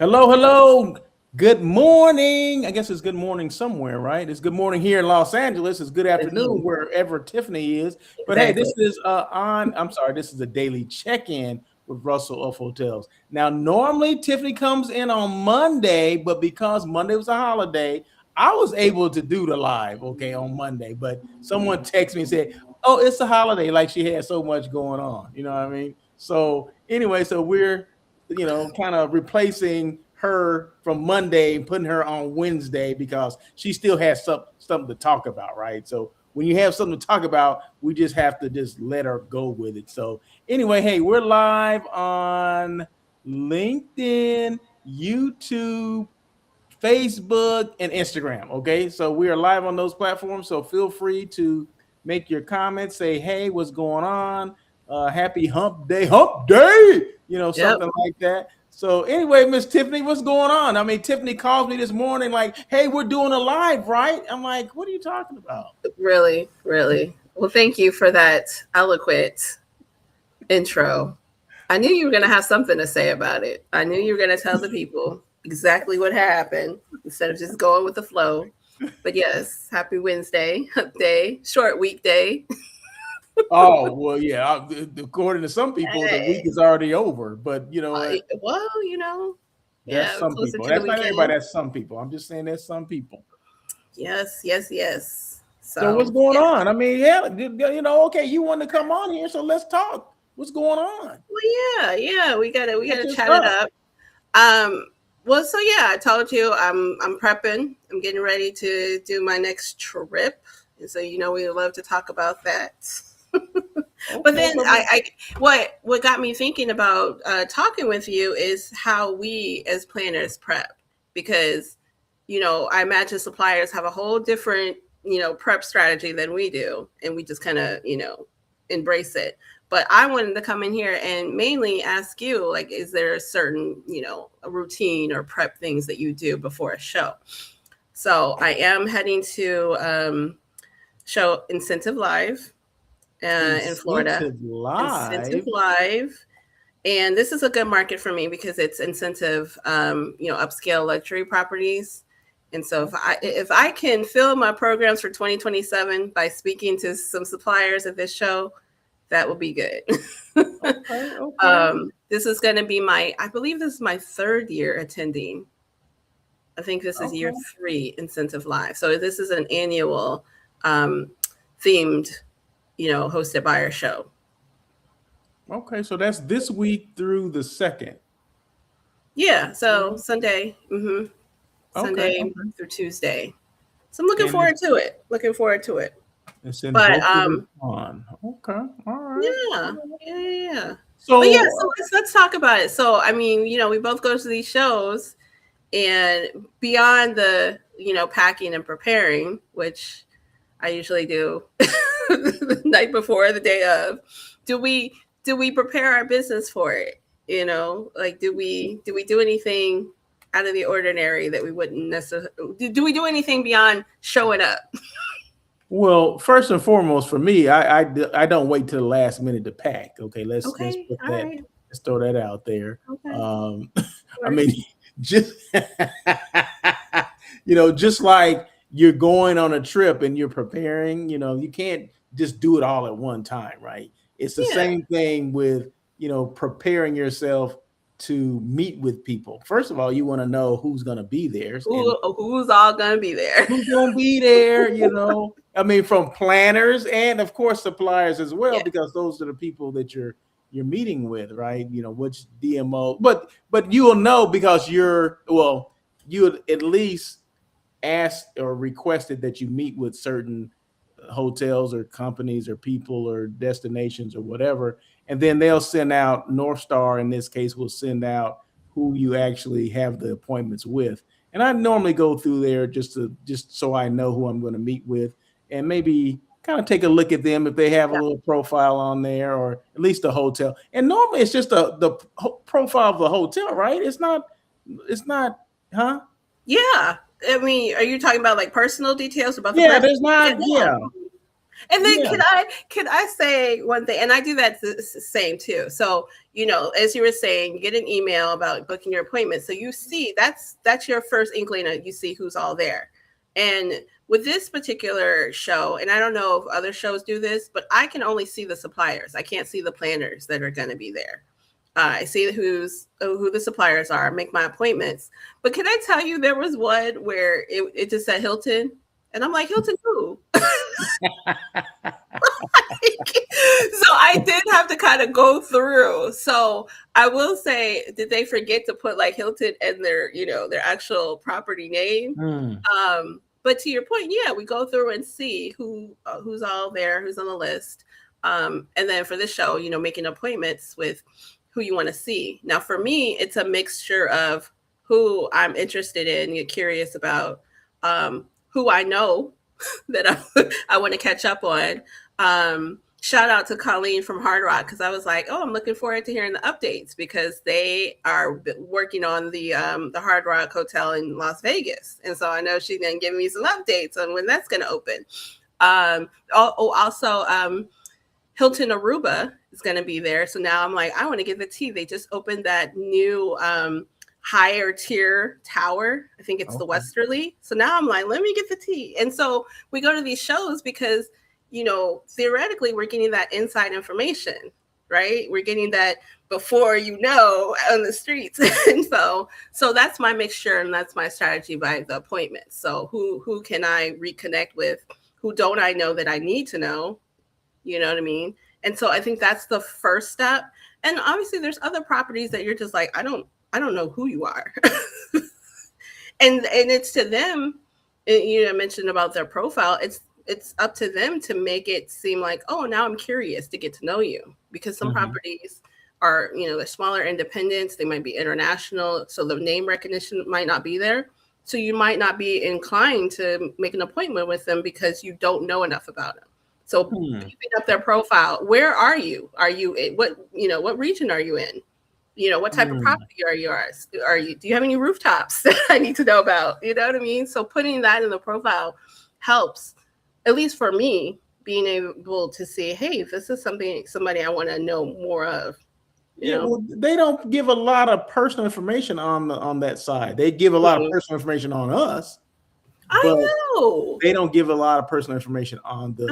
Hello, hello. Good morning. I guess it's good morning somewhere, right? It's good morning here in Los Angeles. It's good afternoon wherever Tiffany is. But hey, this Exactly. is I'm sorry, this is a daily check-in with Russell of Hotels. Now, normally Tiffany comes in on Monday, but because Monday was a holiday, I was able to do the live, okay, on Monday. But someone texted me and said, "Oh, it's a holiday," like she had so much going on. You know what I mean? So anyway, so we're kind of replacing her from Monday and putting her on Wednesday because she still has something to talk about, right? So when you have something to talk about, we just have to just let her go with it. So anyway, hey, we're live on LinkedIn, YouTube, Facebook, and Instagram. Okay, so we are live on those platforms. So feel free to make your comments. Say, hey, what's going on? Happy hump day, Yep. something like that. So anyway, Miss Tiffany, what's going on? I mean, Tiffany calls me this morning like, hey, we're doing a live, right? I'm like, what are you talking about? Really, really. Well, thank you for that eloquent intro. I knew you were going to have something to say about it. I knew you were going to tell the people exactly what happened instead of just going with the flow. But yes, happy Wednesday, hump day, short weekday. Oh, well, yeah. According to some people, the week Hey. is already over. But you know what? Well, That's yeah, we're some closer people. to the That's not everybody. weekend. That's some people. I'm just saying that's some people. Yes, yes, yes. So what's So, going yeah. on? I mean, yeah, okay, you want to come on here, so let's talk. What's going on? Well, yeah. We What's gotta your chat it stuff? up. Um, well, so yeah, I told you I'm prepping. I'm getting ready to do my next trip, and so we would love to talk about that. But Okay, then what got me thinking about talking with you is how we as planners prep, because I imagine suppliers have a whole different prep strategy than we do, and we just kind of embrace it. But I wanted to come in here and mainly ask you, like, is there a certain a routine or prep things that you do before a show? So I am heading to show Incentive Live in Florida. Incentive Incentive Live. Live. And this is a good market for me because it's incentive, upscale luxury properties. And so if I can fill my programs for 2027 by speaking to some suppliers at this show, that will be good. Okay, okay. This is going to be I believe this is my third year attending. I think this is year Okay. 3 Incentive Live. So this is an annual um, themed, hosted by our show. Okay, so that's this week through the second. Yeah. So Sunday, Okay, Sunday okay. through Tuesday. So I'm looking And forward to it. Looking forward to it. it's in But Boca Raton. Okay, all right. yeah, yeah. But yeah, So so let's talk about it. So I mean, we both go to these shows, and beyond the packing and preparing, which I usually do the night before, the day of, do we prepare our business for it? Like do we do anything out of the ordinary that we wouldn't necessarily do? We do anything beyond showing up? Well, first and foremost, for me, I don't wait till the last minute to pack. Okay, let's Okay, put all that right, let's throw that out there. okay, Um, of I mean, course. just just like you're going on a trip and you're preparing, you can't just do it all at one time, right? It's the Yeah. same thing with preparing yourself to meet with people. First of all, you want to know who's going to be there, and Who's all gonna be there? who's gonna be there, I mean, from planners and of course suppliers as well, Yeah. because those are the people that you're meeting with, right? Which DMO, but you will know because you would at least asked or requested that you meet with certain hotels or companies or people or destinations or whatever, and then they'll send out North Star. In this case, will send out who you actually have the appointments with. And I normally go through there just so I know who I'm going to meet with, and maybe kind of take a look at them if they have a Yeah. little profile on there, or at least the hotel. And normally it's just the profile of the hotel, right? It's not, huh? Yeah. I mean, are you talking about like personal details about the Yeah, person? there's Yeah, not. no. Yeah, And then Yeah. can I say one thing? And I do that the same too. So, you know, as you were saying, you get an email about booking your appointment. So you see that's your first inkling of you see who's all there. And with this particular show, and I don't know if other shows do this, but I can only see the suppliers. I can't see the planners that are going to be there. I see who the suppliers are, make my appointments. But can I tell you, there was one where it just said Hilton, and I'm like, Hilton who? So I did have to kind of go through. So I will say, did they forget to put like Hilton and their, you know, their actual property name? But to your point, yeah, we go through and see who's all there, who's on the list. And then for this show, you know, making appointments with who you want to see. Now, for me, it's a mixture of who I'm interested in, you're curious about, who I know that I want to catch up on. Shout out to Colleen from Hard Rock, because I was like, oh, I'm looking forward to hearing the updates, because they are working on the Hard Rock Hotel in Las Vegas. And so I know she's going to give me some updates on when that's going to open. Also, Hilton Aruba is going to be there. So now I'm like, I want to get the tea. They just opened that new higher tier tower. I think it's the Westerly. So now I'm like, let me get the tea. And so we go to these shows because, you know, theoretically, we're getting that inside information, right? We're getting that before you know on the streets. And so that's my mixture, and that's my strategy by the appointment. So who can I reconnect with? Who don't I know that I need to know? You know what I mean? And so I think that's the first step. And obviously there's other properties that you're just like, I don't know who you are. and it's to them, you know, mentioned about their profile. It's up to them to make it seem like, oh, now I'm curious to get to know you, because some properties are, you know, they're smaller independents. They might be international. So the name recognition might not be there. So you might not be inclined to make an appointment with them because you don't know enough about them. So keeping up their profile, where are you? Are you in what region are you in? You know, what type of property are yours? Do you have any rooftops that I need to know about? You know what I mean? So putting that in the profile helps, at least for me, being able to see, hey, this is somebody I want to know more of. You know? Well, they don't give a lot of personal information on that side. They give a lot of personal information on us. I know. They don't give a lot of personal information on the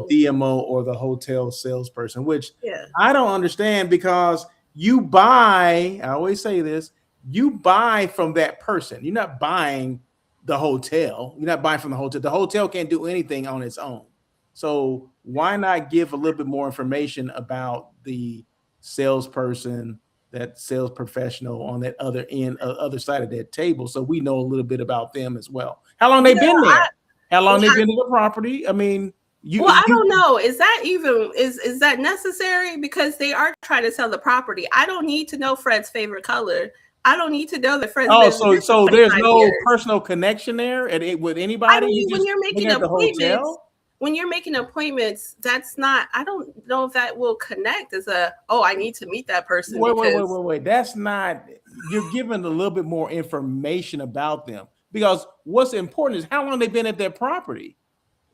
DMO or the hotel salesperson, which I don't understand, because you buy, I always say this, you buy from that person. You're not buying the hotel. You're not buying from the hotel. The hotel can't do anything on its own. So why not give a little bit more information about the salesperson, that sales professional on that other end, other side of that table, so we know a little bit about them as well. How long they've been there? How long they've been to the property? I mean, I don't know. Is that even is that necessary? Because they are trying to sell the property. I don't need to know Fred's favorite color. I don't need to know that Fred's. Oh, so there's no personal connection there with anybody. I mean, when you're making appointments, when you're making appointments, that's not, I don't know if that will connect as I need to meet that person. Wait. That's not, you're giving a little bit more information about them, because what's important is how long they've been at their property.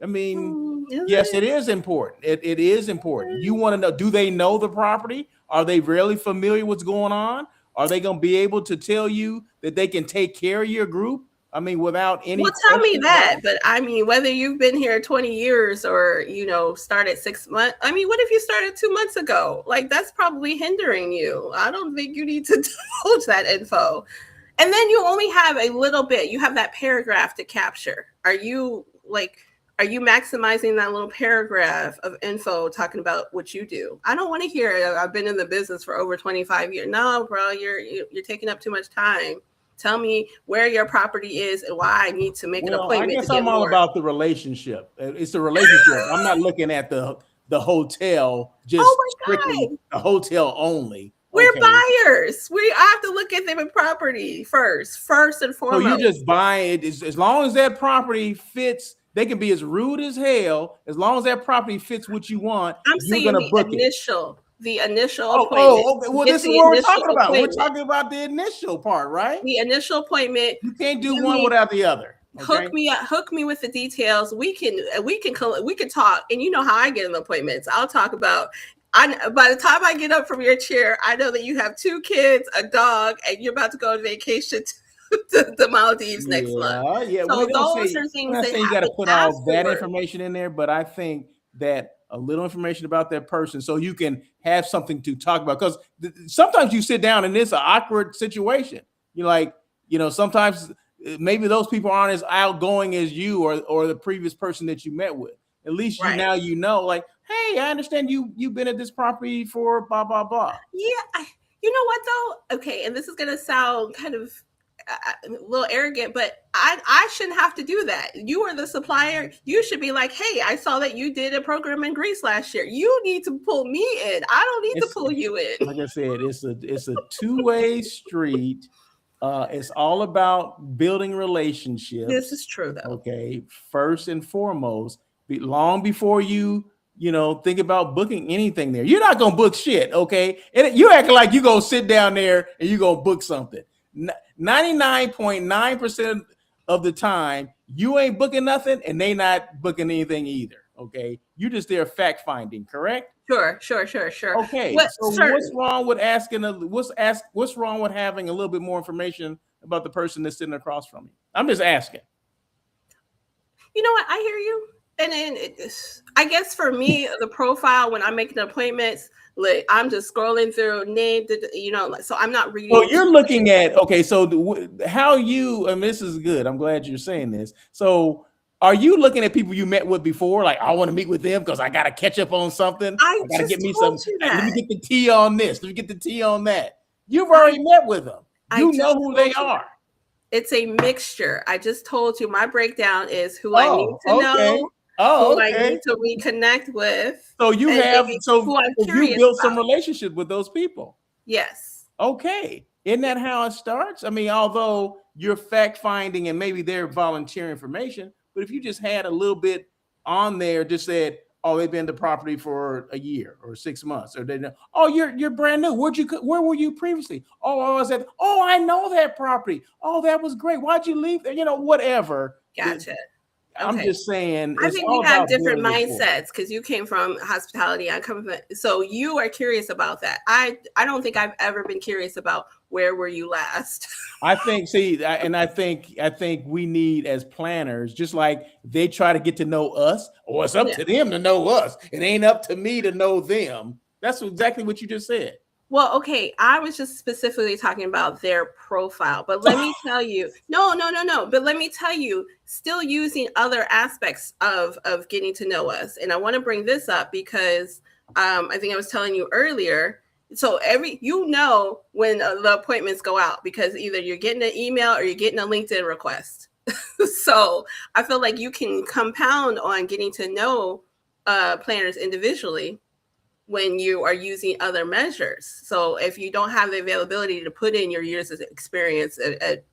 I mean, yes, it is important. It is important. You want to know, do they know the property? Are they really familiar with what's going on? Are they going to be able to tell you that they can take care of your group? I mean, without any. Well, tell me that. But I mean, whether you've been here 20 years or, you know, started 6 months. I mean, what if you started 2 months ago? Like, that's probably hindering you. I don't think you need to divulge that info. And then you only have a little bit. You have that paragraph to capture. Are you maximizing that little paragraph of info talking about what you do? I don't want to hear, I've been in the business for over 25 years. No, bro, you're taking up too much time. Tell me where your property is and why I need to make an appointment. I guess I'm all about the relationship. It's the relationship. I'm not looking at the hotel, just strictly the hotel only. We're buyers. We have to look at the property first and foremost. So you just buy it as long as that property fits. They can be as rude as hell. As long as that property fits what you want, I'm saying the initial appointment. Okay. Well, this is what we're talking about. We're talking about the initial part, right? The initial appointment. You can't do one without the other. Okay. Hook me with the details. We can talk. And you know how I get in appointments. I'll talk about. By the time I get up from your chair, I know that you have 2 kids, a dog, and you're about to go on vacation to the Maldives next month. Yeah. So We don't those say, are we're things not that saying you got to happen put all that afterwards. information in there, but I think that a little information about that person so you can have something to talk about. Because sometimes you sit down and it's an awkward situation. You're like, sometimes maybe those people aren't as outgoing as you or the previous person that you met with. At least Right. like, hey, I understand you've been at this property for blah blah blah. Yeah, you know what though? Okay, and this is gonna sound kind of a little arrogant, but I shouldn't have to do that. You are the supplier. You should be like, hey, I saw that you did a program in Greece last year. You need to pull me in. I don't need to pull you in. Like I said, it's a two-way street. It's all about building relationships. This is true though. Okay, first and foremost, long before you think about booking anything there. You're not gonna book shit, okay? And you acting like you gonna sit down there and you gonna book something. 99.9% of the time, you ain't booking nothing, and they not booking anything either. Okay, you just there fact finding, correct? Sure. Okay, what's wrong with asking? What's wrong with having a little bit more information about the person that's sitting across from you? I'm just asking. You know what? I hear you. And then I guess for me, the profile when I'm making appointments, like I'm just scrolling through name, so I'm not reading. Well, you're looking at so how you, and this is good. I'm glad you're saying this. So, are you looking at people you met with before? Like, I want to meet with them because I got to catch up on something. I got to get me some. Let me get the tea on this. Let me get the tea on that. You've already met with them. You know who they are. It's a mixture. I just told you my breakdown is who I need to know. Who I need to reconnect with. So you built some relationship with those people. Yes. Okay. Isn't that how it starts? I mean, although you're fact finding and maybe they're volunteering information, but if you just had a little bit on there, just said, "Oh, they've been to property for a year or 6 months," or they know, "Oh, you're brand new. Where were you previously?" "Oh, I was at. Oh, I know that property. Oh, that was great. Why'd you leave there?" Whatever. Gotcha. I'm just saying. I think we have different mindsets because you came from hospitality. I come from, so you are curious about that. I don't think I've ever been curious about where were you last. I think we need as planners, just like they try to get to know us, or it's up to them to know us. It ain't up to me to know them. That's exactly what you just said. Well, okay, I was just specifically talking about their profile, but let me tell you, no. But let me tell you, still using other aspects of getting to know us. And I want to bring this up because I think I was telling you earlier. So when the appointments go out because either you're getting an email or you're getting a LinkedIn request. So I feel like you can compound on getting to know planners individually when you are using other measures. So if you don't have the availability to put in your years of experience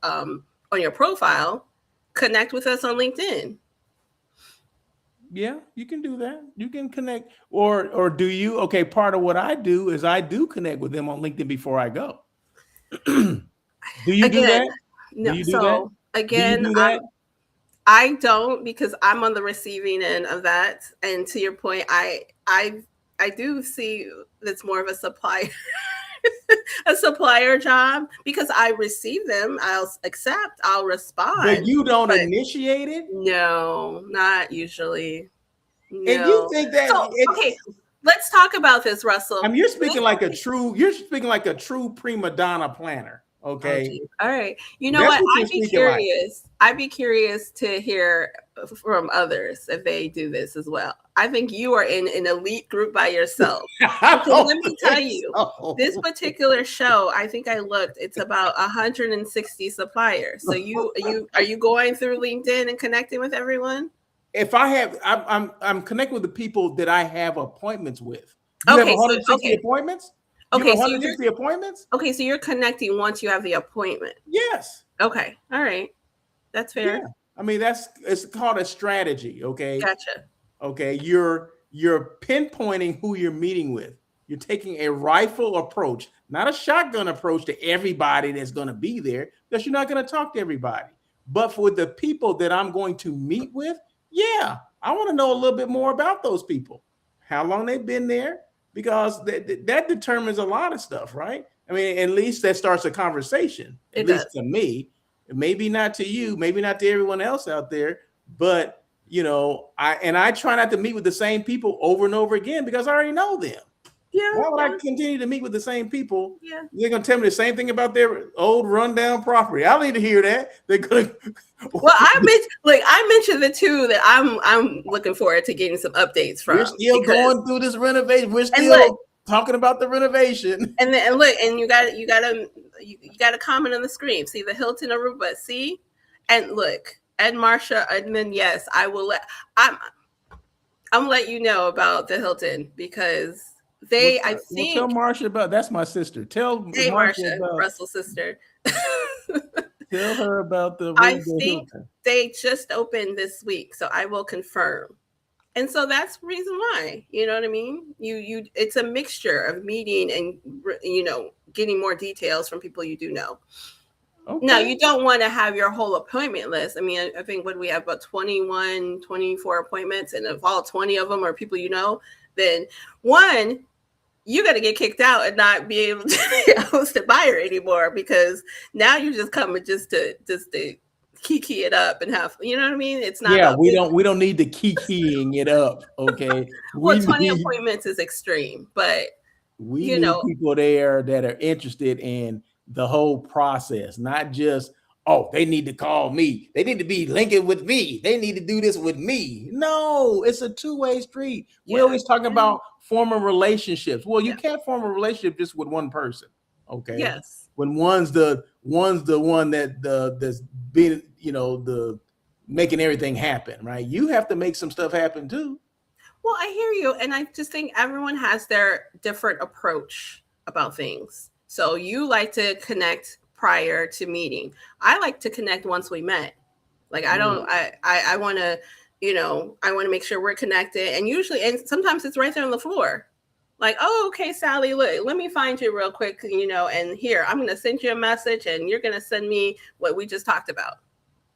on your profile, connect with us on LinkedIn. Yeah, you can do that. You can connect, or do you? Okay, part of what I do is I do connect with them on LinkedIn before I go. Do you do that? No. I don't, because I'm on the receiving end of that. And to your point, I do see that's more of a supplier job because I receive them. I'll accept, I'll respond. But you don't initiate it? No, not usually. No. And you think that okay, let's talk about this, Russell. I mean, you're speaking like a true prima donna planner. Okay. All right. You know what? I'd be curious. I'd be curious to hear from others if they do this as well. I think you are in an elite group by yourself. Let me tell you, this particular show, I think I looked, it's about 160 suppliers. So are you going through LinkedIn and connecting with everyone? If I have, I'm connecting with the people that I have appointments with. You have 160 appointments? Okay, 160 appointments? Okay, so you're connecting once you have the appointment. Yes. Okay. All right. That's fair. Yeah. I mean, it's called a strategy. Okay. Gotcha. Okay. You're pinpointing who you're meeting with. You're taking a rifle approach, not a shotgun approach to everybody that's going to be there, because you're not going to talk to everybody. But for the people that I'm going to meet with, yeah, I want to know a little bit more about those people, how long they've been there, because that determines a lot of stuff, right? I mean, at least that starts a conversation, at least to me. Maybe not to you, maybe not to everyone else out there, but I try not to meet with the same people over and over again because I already know them. Yeah. Why would I continue to meet with the same people? Yeah. They're gonna tell me the same thing about their old rundown property. I don't need to hear that. They're gonna. Well, I mentioned the two that I'm looking forward to getting some updates from. We're still going through this renovation. We're still talking about the renovation. And look, and you got to comment on the screen. See the Hilton Aruba. See, and look, Ed Marsha Edmund. Yes, I will I'm let you know about the Hilton because I think tell Marsha about that's my sister. Tell Marsha about Russell's sister. Tell her about the think Hilton. They just opened this week, so I will confirm. And so that's the reason why, you know what I mean? It's a mixture of meeting and, getting more details from people you do know. Okay. Now, you don't want to have your whole appointment list. I mean, I think we have about 21, 24 appointments, and if all 20 of them are people you know, then one, you got to get kicked out and not be able to host a buyer anymore because now you're just coming just to kiki it up and have, you know what I mean? It's not. Yeah, we don't need the kikiing it up. Okay. Well, 20 appointments is extreme, but we need people there that are interested in the whole process, not just, they need to call me. They need to be linking with me. They need to do this with me. No, it's a two-way street. Yeah. We're always talking about forming relationships. Well, you can't form a relationship just with one person. Okay. Yes. When one's the one that's being, the making everything happen, right? You have to make some stuff happen too. Well, I hear you. And I just think everyone has their different approach about things. So you like to connect prior to meeting. I like to connect once we met. Like I don't, I want to, I want to make sure we're connected. And sometimes it's right there on the floor. Like, oh, okay, Sally, look, let me find you real quick, and here, I'm going to send you a message and you're going to send me what we just talked about.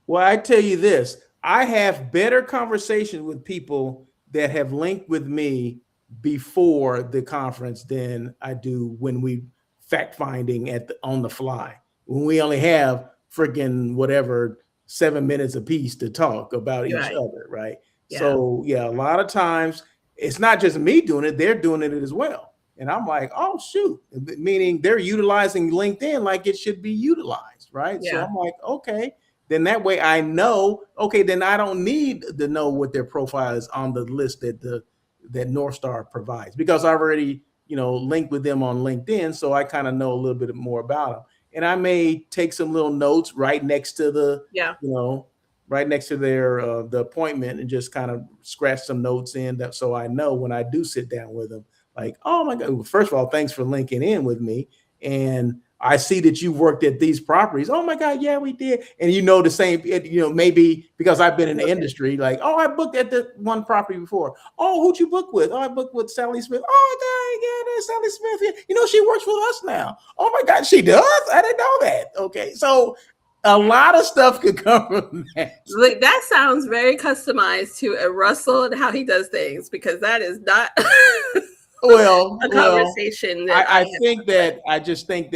Well, I tell you this, I have better conversations with people that have linked with me before the conference than I do when we fact finding on the fly. When we only have freaking 7 minutes apiece to talk about each other, right? Yeah. So a lot of times it's not just me doing it, they're doing it as well. And I'm like, oh shoot, meaning they're utilizing LinkedIn like it should be utilized, right? Yeah. So I'm like, okay, then that way I know, okay, then I don't need to know what their profile is on the list that Northstar provides because I've already, linked with them on LinkedIn. So I kind of know a little bit more about them. And I may take some little notes right next to right next to their the appointment and just kind of scratch some notes in that so I know when I do sit down with them, like, oh my God, first of all, thanks for linking in with me. And I see that you worked at these properties. Oh my God, yeah, we did. And the same, maybe because I've been in the industry, like, oh, I booked at the one property before. Oh, who'd you book with? Oh, I booked with Sally Smith. Oh, that's Sally Smith. She works with us now. Oh my God, she does? I didn't know that. Okay, so a lot of stuff could come from that. Like, that sounds very customized to a Russell and how he does things because that is not a conversation. I just think,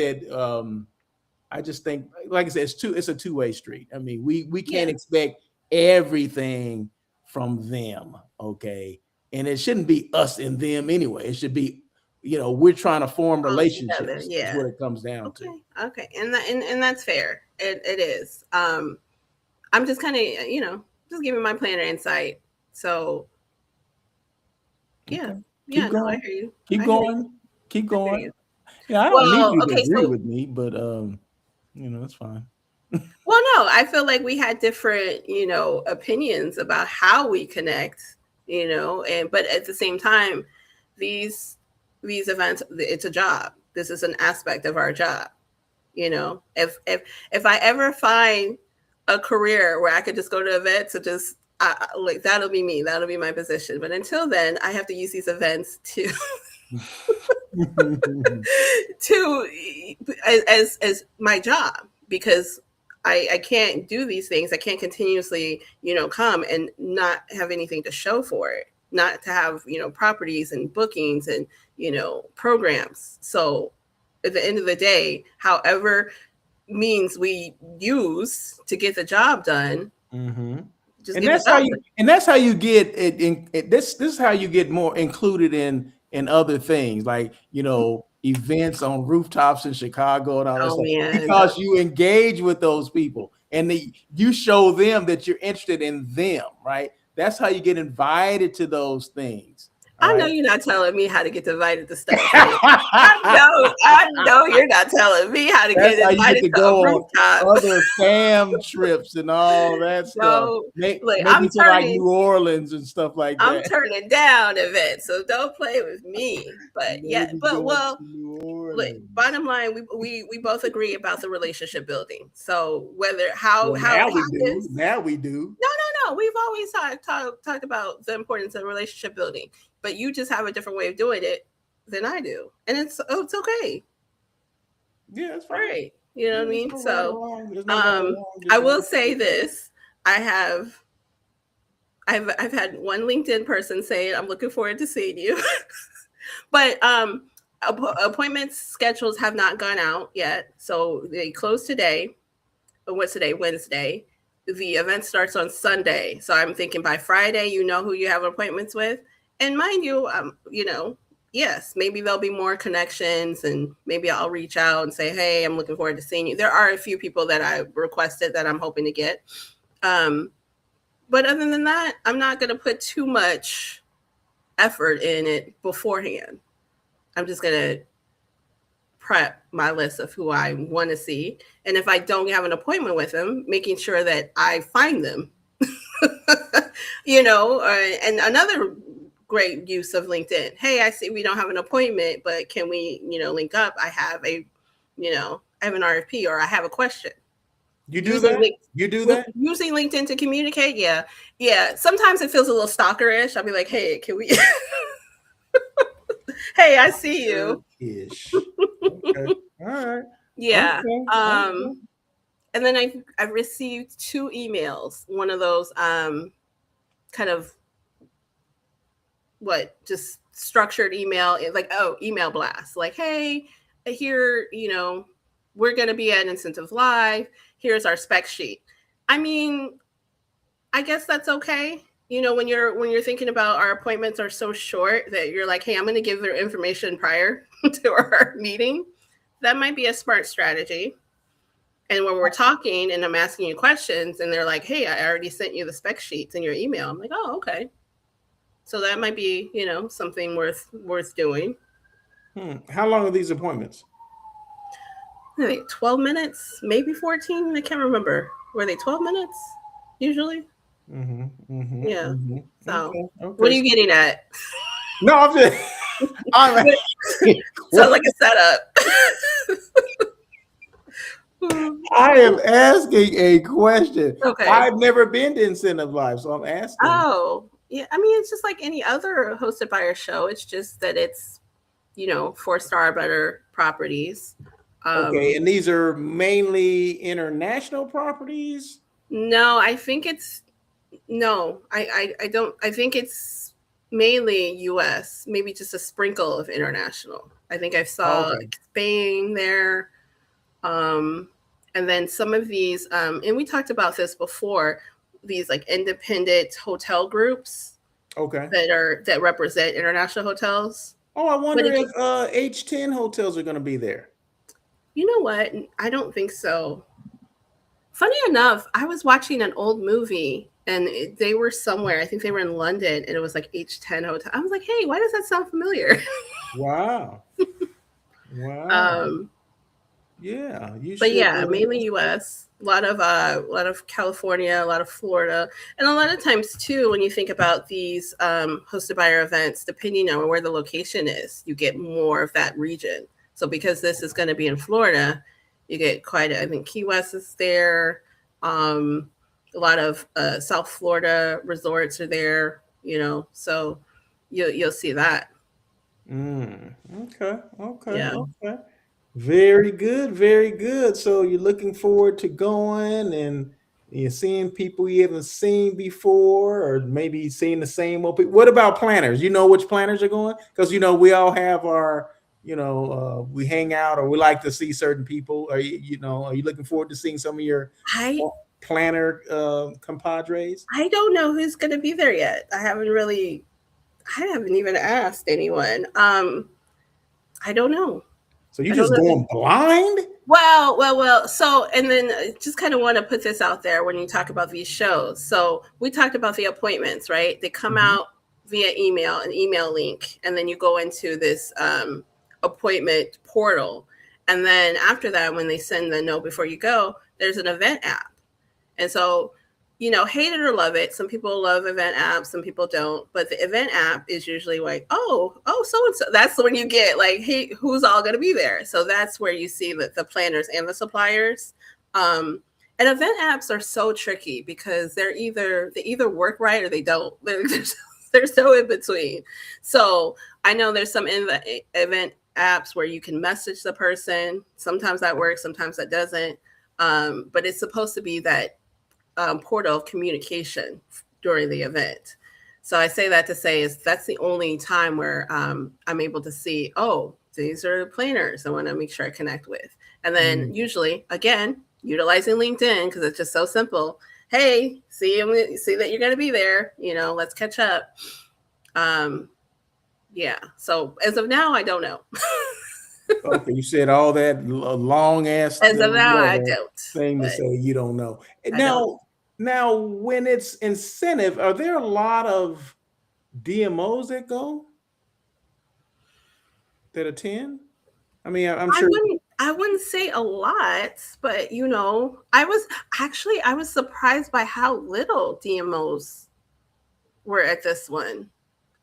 like I said, it's a two-way street. I mean, we can't expect everything from them, okay? And it shouldn't be us and them anyway. It should be, we're trying to form relationships. Is what it comes down to. Okay, and that's fair. It is. I'm just kind of, just giving my planner insight. So, yeah. Okay. Keep going. I hear you. Keep going. Yeah, I don't need you to agree with me, but it's fine. Well, no, I feel like we had different, opinions about how we connect, but at the same time, these events, it's a job. This is an aspect of our job. If I ever find a career where I could just go to events and just like, that'll be me. That'll be my position. But until then, I have to use these events to as my job because I can't do these things. I can't continuously, come and not have anything to show for it, not to have, properties and bookings and, programs. So at the end of the day, however means we use to get the job done, just and get that's the how job you done. and that's how you get it, this is how you get more included in other things, like events on rooftops in Chicago and all that Oh stuff, man. because you engage with those people and you show them that you're interested in them, right? That's how you get invited to those things. I know Right. you're not telling me how to get invited to stuff. I know you're not telling me how to That's get how you get invited to to a go on rooftop. other fam trips and all that stuff. No, Maybe look, to like New Orleans and stuff like I'm that. turning down events, so don't play with me. But yeah, Maybe but going well, to New look, Orleans. bottom line, we both agree about the relationship building. So whether how Well, how now it we do. happens, Now we do. no, we've always talked about the importance of relationship building, but you just have a different way of doing it than I do, and it's okay. Yeah, it's fine. Right. You know what I mean? No right So, or wrong. There's no right or wrong, just I will right. say this: I've had one LinkedIn person say, "I'm looking forward to seeing you," but appointments schedules have not gone out yet, so they close today. What's today? Wednesday. The event starts on Sunday, so I'm thinking by Friday, you know who you have appointments with, and mind you, yes, maybe there'll be more connections, and maybe I'll reach out and say, "Hey, I'm looking forward to seeing you." There are a few people that I requested that I'm hoping to get, but other than that, I'm not going to put too much effort in it beforehand. I'm just going to prep my list of who I want to see, and if I don't have an appointment with them, making sure that I find them. And another great use of LinkedIn. Hey, I see we don't have an appointment, but can we, link up? I have I have an RFP or I have a question. You do that? You do that? Using LinkedIn to communicate? Yeah. Yeah. Sometimes it feels a little stalkerish. I'll be like, hey, can we hey, I see you. Ish. Okay. All right. Yeah. Okay. And then I've received 2 emails. One of those kind of just structured email, like, email blast, like, hey, here, we're going to be at Incentive Live. Here's our spec sheet. I mean, I guess that's okay. When you're thinking about our appointments are so short that you're like, hey, I'm going to give their information prior to our meeting. That might be a smart strategy. And when we're talking and I'm asking you questions and they're like, hey, I already sent you the spec sheets in your email. I'm like, oh, okay. So that might be, something worth doing. How long are these appointments? I think 12 minutes, maybe 14. I can't remember. Were they 12 minutes usually? Yeah. So Okay. what are you getting at? No, I'm just Sounds like a setup. I am asking a question. Okay. I've never been to Incentive Live, so I'm asking. Oh, yeah. I mean, it's just like any other hosted by a show. It's just that it's, 4-star better properties. Okay, and these are mainly international properties? No, I think it's I don't. I think it's mainly U.S. Maybe just a sprinkle of international. I think I saw Spain there. And then some of these, and we talked about this before, these like independent hotel groups, that represent international hotels. Oh, I wonder if H10 hotels are going to be there. You know what? I don't think so. Funny enough, I was watching an old movie and they were somewhere. I think they were in London, and it was like H10 hotel. I was like, hey, why does that sound familiar? Wow. Yeah, but yeah, mainly U.S. A lot of California, a lot of Florida, and a lot of times too, when you think about these hosted buyer events, depending on where the location is, you get more of that region. So because this is going to be in Florida, you get I think Key West is there. A lot of South Florida resorts are there. So you'll see that. Okay. Yeah. Okay. Very good, very good. So you're looking forward to going and you're seeing people you haven't seen before, or maybe seeing the same old people. What about planners? You know which planners are going? Because we all have our, we hang out or we like to see certain people. Are you looking forward to seeing some of your I planner compadres? I don't know who's going to be there yet. I haven't even asked anyone. I don't know. So you I don't just know. going blind? Well. So, and then just kind of want to put this out there when you talk about these shows. So, we talked about the appointments, right? They come Mhm. out via email, an email link, and then you go into this appointment portal. And then after that, when they send the note before you go, there's an event app. And so, hate it or love it. Some people love event apps, some people don't. But the event app is usually like, oh, so and so. That's when you get like, hey, who's all going to be there? So that's where you see the planners and the suppliers. And event apps are so tricky because they either work right or they don't. There's no in between. So I know there's some event apps where you can message the person. Sometimes that works, sometimes that doesn't. But it's supposed to be that portal of communication during the event. So I say that to say is that's the only time where I'm able to see, oh, these are planners I want to make sure I connect with. And then usually, again, utilizing LinkedIn because it's just so simple. Hey, see that you're going to be there. Let's catch up. Yeah. So as of now, I don't know. Okay, you said all that long ass As of now, I don't. thing to But say you don't know. I don't. Now, when it's incentive, are there a lot of DMOs that attend? I mean, I'm I sure. wouldn't I wouldn't say a lot, but I was surprised by how little DMOs were at this one.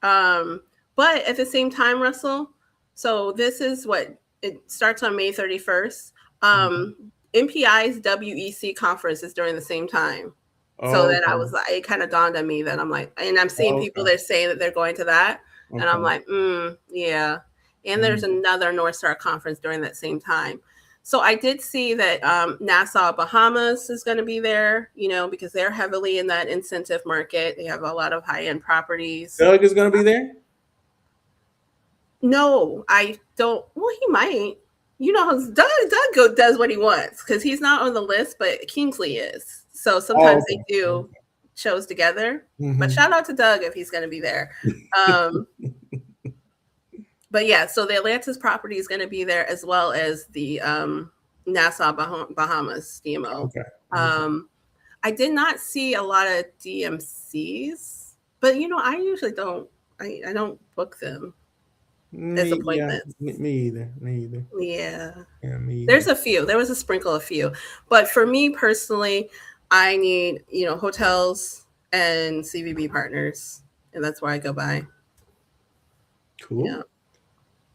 Um, but at the same time, Russell, so this is what it starts on May 31st. MPI's WEC conference is during the same time. So then I Okay. was like, it kind of dawned on me that I'm like, and I'm seeing people Okay. that are saying that they're going to that. And I'm Okay. like, yeah. And there's another North Star conference during that same time. So I did see that Nassau, Bahamas is going to be there, because they're heavily in that incentive market. They have a lot of high end properties. Doug is going to be there. No, I don't. Well, he might. How Doug does what he wants because he's not on the list, but Kingsley is. So sometimes they do shows together. But shout out to Doug if he's going to be there. But yeah, so the Atlantis property is going to be there as well as the Nassau, Bahamas DMO. Okay. I did not see a lot of DMCs, but I usually don't. I don't book them as appointments. Me either. Yeah. Me either. There's a few. There was a sprinkle of few. But for me personally, I need, hotels and CVB partners. And that's where I go by. Cool. Yeah.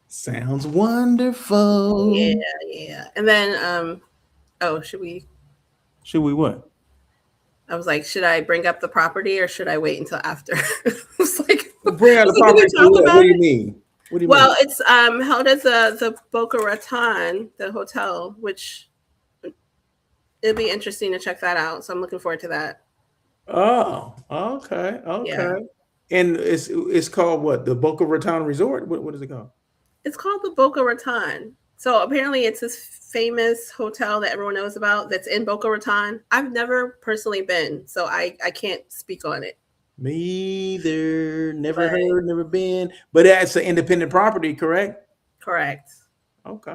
Sounds wonderful. Yeah. And then should we what? I was like, should I bring up the property or should I wait until after? It's like bring out the property. What do you mean? Well, it's held at the Boca Raton, the hotel, which it'll be interesting to check that out. So I'm looking forward to that. Oh, okay. Yeah. And it's called what? The Boca Raton Resort? What is it called? It's called the Boca Raton. So apparently it's this famous hotel that everyone knows about that's in Boca Raton. I've never personally been, so I can't speak on it. Me either. Never heard, never been. But that's an independent property, correct? Correct. Okay.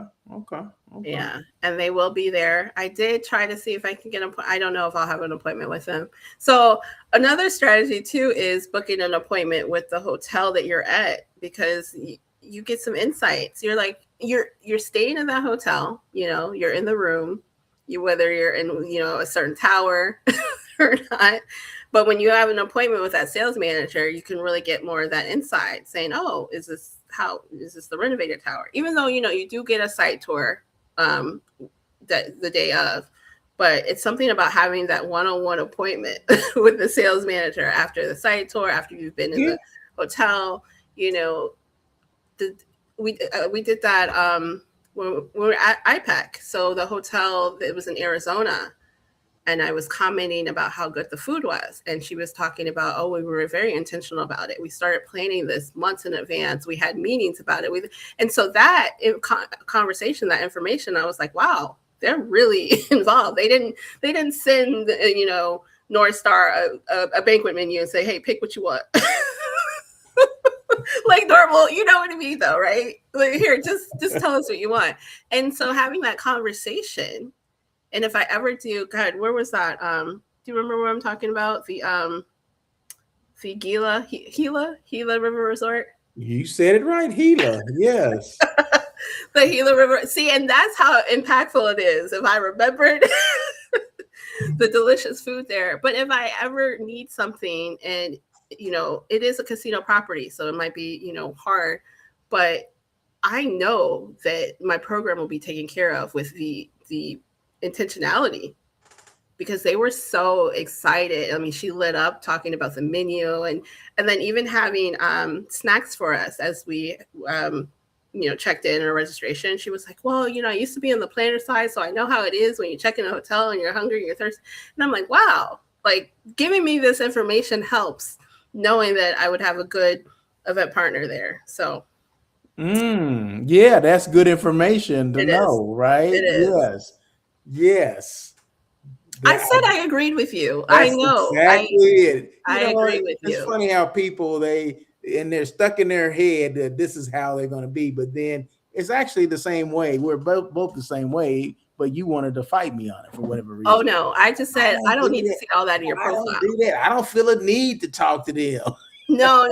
Yeah, and they will be there. I did try to see if I can get an appointment. I don't know if I'll have an appointment with them. So another strategy too is booking an appointment with the hotel that you're at because you get some insights. You're like you're staying in that hotel. You're in the room. Whether you're in a certain tower or not. But when you have an appointment with that sales manager, you can really get more of that insight saying, oh, is this the renovated tower? Even though, you do get a site tour that the day of, but it's something about having that one-on-one appointment with the sales manager after the site tour, after you've been in the hotel, we did that we were at IPAC. So the hotel, it was in Arizona, and I was commenting about how good the food was. And she was talking about, oh, we were very intentional about it. We started planning this months in advance. We had meetings about it. And so that conversation, that information, I was like, wow, they're really involved. They didn't send, North Star a banquet menu and say, hey, pick what you want. Like normal, you know what I mean, though, right? Like, here, just tell us what you want. And so having that conversation, and if I ever do, God, where was that? Do you remember what I'm talking about? The Gila River Resort. You said it right, Gila. Yes. The Gila River. See, and that's how impactful it is. If I remembered the delicious food there, but if I ever need something, and it is a casino property, so it might be hard, but I know that my program will be taken care of with the intentionality, because they were so excited. I mean, she lit up talking about the menu, and then even having snacks for us as we checked in our registration. She was like, well, I used to be on the planner side, so I know how it is when you check in a hotel and you're hungry and you're thirsty. And I'm like, wow, like giving me this information helps, knowing that I would have a good event partner there. So yeah, that's good information to know, right? It is. Yes. I said I agreed with you. I know. Exactly it. I agree with you. It's funny how people, they're stuck in their head that this is how they're going to be, but then it's actually the same way. We're both the same way, but you wanted to fight me on it for whatever reason. Oh no, I just said I don't need to see all that in your profile. I don't do that. I don't feel a need to talk to them. No. I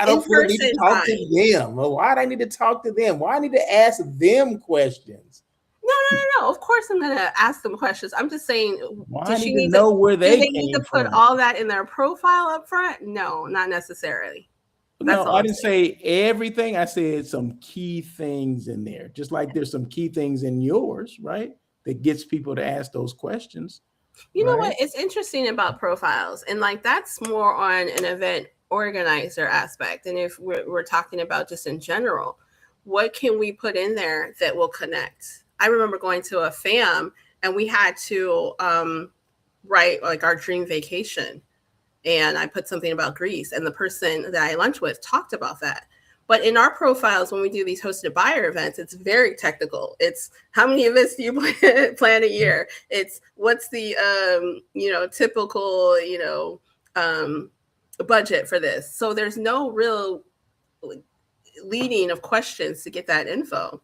don't feel a need to talk to them. Well, why do I need to talk to them? Why I need to ask them questions? No. Of course, I'm going to ask them questions. I'm just saying, does she need to know where they need to put all that in their profile up front? No, not necessarily. No, I didn't say everything. I said some key things in there, just like there's some key things in yours, right? That gets people to ask those questions. You know what? It's interesting about profiles, and like that's more on an event organizer aspect. And if we're talking about just in general, what can we put in there that will connect? I remember going to a FAM and we had to write like our dream vacation. And I put something about Greece, and the person that I lunched with talked about that. But in our profiles, when we do these hosted buyer events, it's very technical. It's how many events do you plan a year? It's what's the typical budget for this. So there's no real leading of questions to get that info.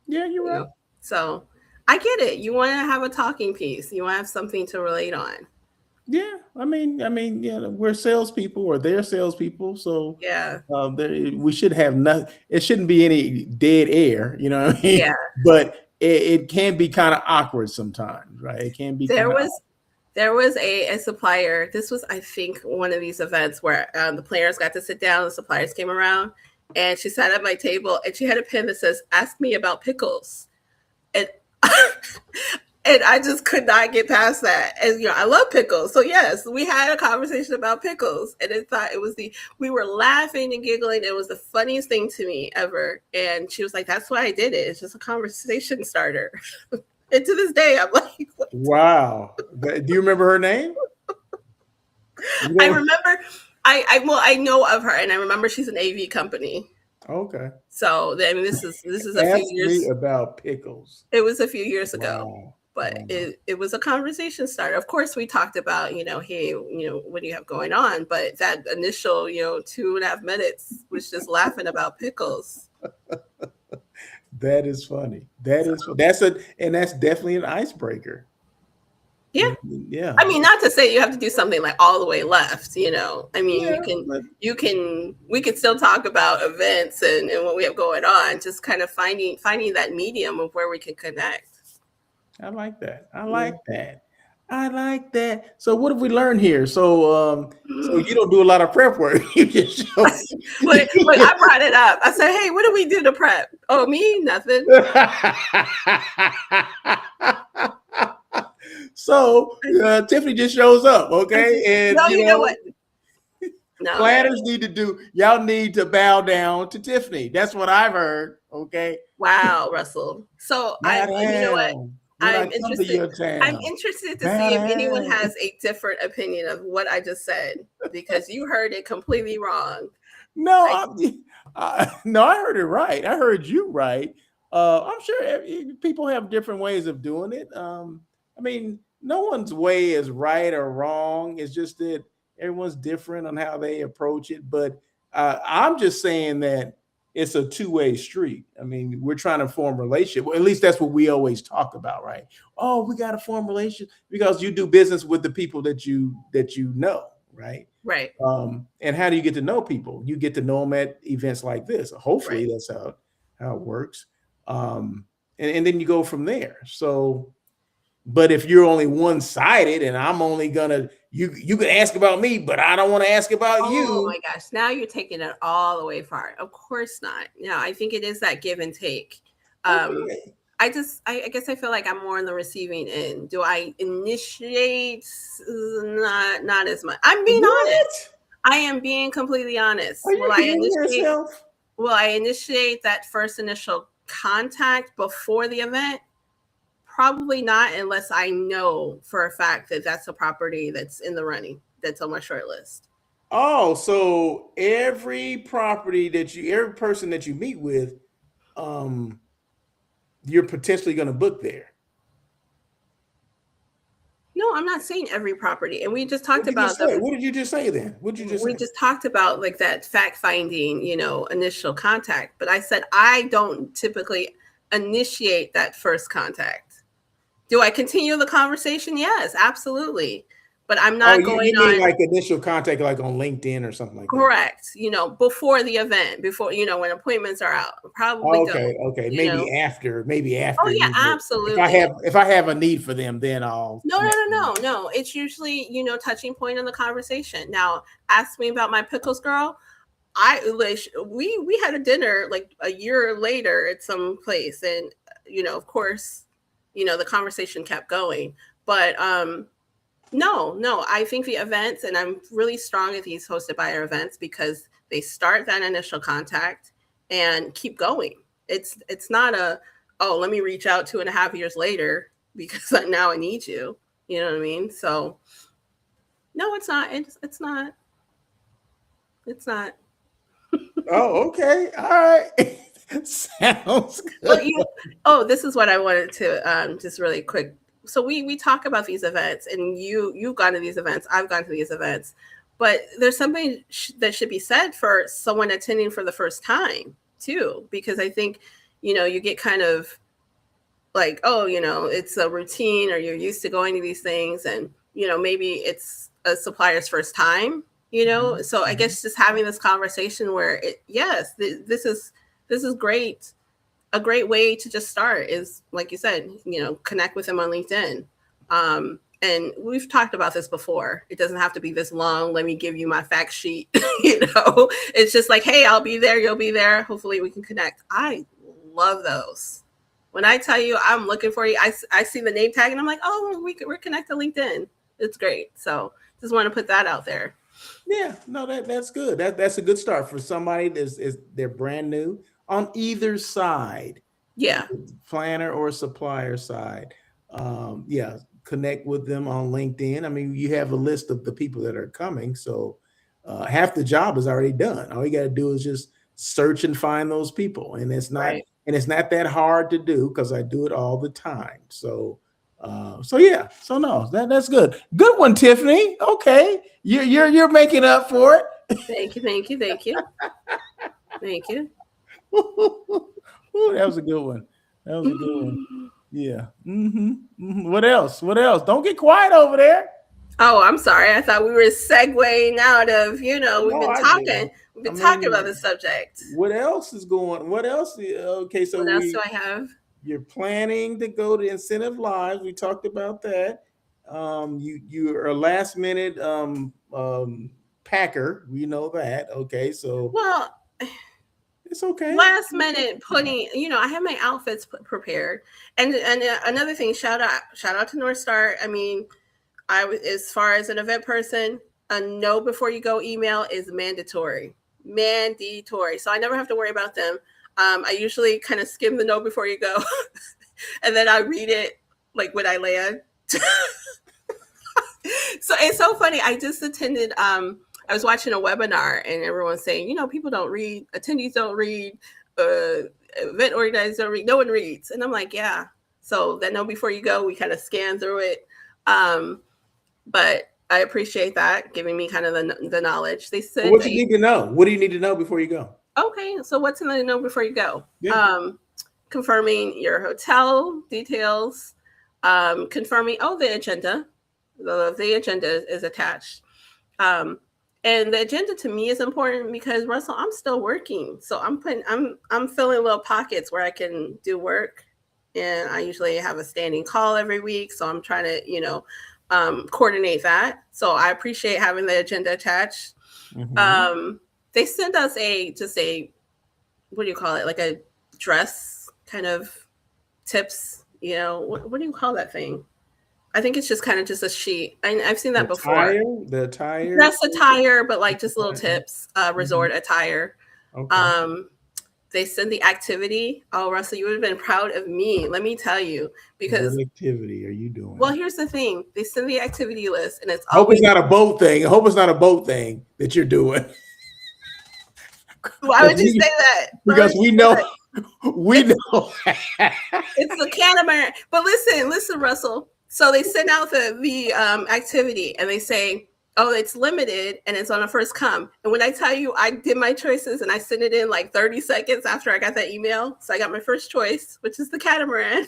Yeah, you're right. So I get it. You want to have a talking piece. You want to have something to relate on. Yeah, I mean, we're salespeople, or they're salespeople, so yeah, we should have nothing. It shouldn't be any dead air, you know what I mean? Yeah, but it can be kind of awkward sometimes, right? It can be. There was a supplier. This was, I think, one of these events where the players got to sit down. The suppliers came around, and she sat at my table, and she had a pen that says, "Ask me about pickles," and. And I just could not get past that. And, I love pickles. So yes, we had a conversation about pickles, and we were laughing and giggling. It was the funniest thing to me ever. And she was like, that's why I did it. It's just a conversation starter. And to this day, I'm like, what? Wow. Do you remember her name? I remember, I know of her, and I remember she's an AV company. Okay. So I mean, this is a few years about pickles. It was a few years ago. Wow. But it was a conversation starter. Of course, we talked about, hey, what do you have going on? But that initial, 2.5 minutes was just laughing about pickles. That is funny. That's definitely an icebreaker. Yeah. Yeah. I mean, not to say you have to do something like all the way left, I mean, we can still talk about events and what we have going on, just kind of finding that medium of where we can connect. I like that. I like that. So what have we learned here? So you don't do a lot of prep work. You just show. Look, I brought it up. I said, hey, what do we do to prep? Oh, me? Nothing. So Tiffany just shows up, okay? And you know what? No. Planners need to do. Y'all need to bow down to Tiffany. That's what I've heard. Okay. Wow, Russell. So Bow you know what? down when I I'm come to interested. your I'm town. interested to Bow see if anyone down. has a different opinion of what I just said, because you heard it completely wrong. No, I, no, I heard it right. I heard you right. I'm sure people have different ways of doing it. I mean, no one's way is right or wrong. It's just that everyone's different on how they approach it. But I'm just saying that it's a two-way street. I mean, we're trying to form a relationship. Well, at least that's what we always talk about, right? Oh, we got to form a relationship because you do business with the people that you know, right? right, And how do you get to know people? You get to know them at events like this. Hopefully, right. that's how it works. And then you go from there. So, but if you're only one sided, and I'm only gonna you can ask about me, but I don't want to ask about Oh you. my gosh! Now you're taking it all the way far. Of course not. No, I think it is that give and take. Um, Okay. I guess I feel like I'm more on the receiving end. Do I initiate? Not as much. I'm being honest. What? I am being completely honest. Are you kidding yourself? Will I initiate that first initial contact before the event? Probably not, unless I know for a fact that that's a property that's in the running, that's on my short list. Oh, so every person that you meet with, um, you're potentially going to book there. No, I'm not saying every property. And we just What talked did you about just say? the What did you just say then? What did you just we say? just talked about like that fact finding, initial contact. But I said I don't typically initiate that first contact. Do I continue the conversation? Yes, absolutely. But I'm Oh, not going you mean on. like initial contact, like on LinkedIn or something like that? Correct. Before the event, before, when appointments are out. Probably don't, Okay, okay. you know. Maybe Oh after yeah, you. absolutely. If I have a need for them, then I'll No, no, connect no, with them. no, no. It's usually, touching point in the conversation. Now, ask me about my pickles girl. We had a dinner like a year later at some place, and of course, the conversation kept going. But no, I think the events, and I'm really strong at these hosted buyer events because they start that initial contact and keep going. It's not oh, let me reach out 2.5 years later because now I need you. You know what I mean? So no, it's not. It's not. It's not. Oh, okay. All right. Sounds Well, good. this is what I wanted to just really quick. So we talk about these events, and you've gone to these events. I've gone to these events, but there's something that should be said for someone attending for the first time too, because I think you get kind of like, oh, it's a routine, or you're used to going to these things, and maybe it's a supplier's first time. So I guess just having this conversation where this is great. A great way to just start is, like you said, connect with them on LinkedIn. And we've talked about this before. It doesn't have to be this long. Let me give you my fact sheet. It's just like, hey, I'll be there. You'll be there. Hopefully we can connect. I love those. When I tell you I'm looking for you, I see the name tag and I'm like, oh, we're connected LinkedIn. It's great. So just want to put that out there. Yeah, no, that's good. That's a good start for somebody they're brand new on either side, Yeah. planner or supplier side. Yeah, connect with them on LinkedIn. I mean, you have a list of the people that are coming, so half the job is already done. All you got to do is just search and find those people, and it's not Right. that hard to do because I do it all the time. So yeah, so no, that's good. Good one, Tiffany. Okay, you're making up for it. Thank you. Thank you. Thank you. Thank you. Ooh, that was a good one. That was a good one. Yeah. What else? What else? Don't get quiet over there. Oh, I'm sorry. I thought we were segueing out of, we've No, been I talking. didn't. We've I been talking about mean, the subject. what else is going? What else? Okay, so What else do I have? you're planning to go to Incentive Live. We talked about that. You are a last minute packer. We know that. Okay, so Well, it's okay. last minute putting, I have my outfits prepared. And another thing, shout out to North Star. I mean, as far as an event person, a know before you go email is mandatory. Mandatory. So I never have to worry about them. I usually kind of skim the know before you go, and then I read it like when I land. So it's so funny. I just attended. I was watching a webinar, and everyone's saying, people don't read, attendees don't read, event organizers don't read. No one reads, and I'm like, yeah. So that know before you go, we kind of scan through it. But I appreciate that, giving me kind of the knowledge. They said, what do you need to know? What do you need to know before you go? Okay, so what's in the know before you go? Yeah. Confirming your hotel details, confirming the agenda. The agenda is attached. And the agenda to me is important because, Russell, I'm still working. So I'm filling little pockets where I can do work. And I usually have a standing call every week. So I'm trying to, coordinate that. So I appreciate having the agenda attached. Mm-hmm. They send us what do you call it? Like a dress kind of tips, what do you call that thing? I think it's just kind of just a sheet. I've seen that before. The attire? That's attire, but like just little tips, resort attire. Okay. They send the activity. Oh, Russell, you would have been proud of me. Let me tell you, because what activity are you doing? Well, here's the thing. They send the activity list, and it's hope it's not a boat thing. I hope it's not a boat thing that you're doing. Why would you say that? Because we know. We know. It's the catamaran. But listen, Russell. So they send out the activity, and they say, oh, it's limited, and it's on a first come. And when I tell you, I did my choices, and I sent it in like 30 seconds after I got that email. So I got my first choice, which is the catamaran.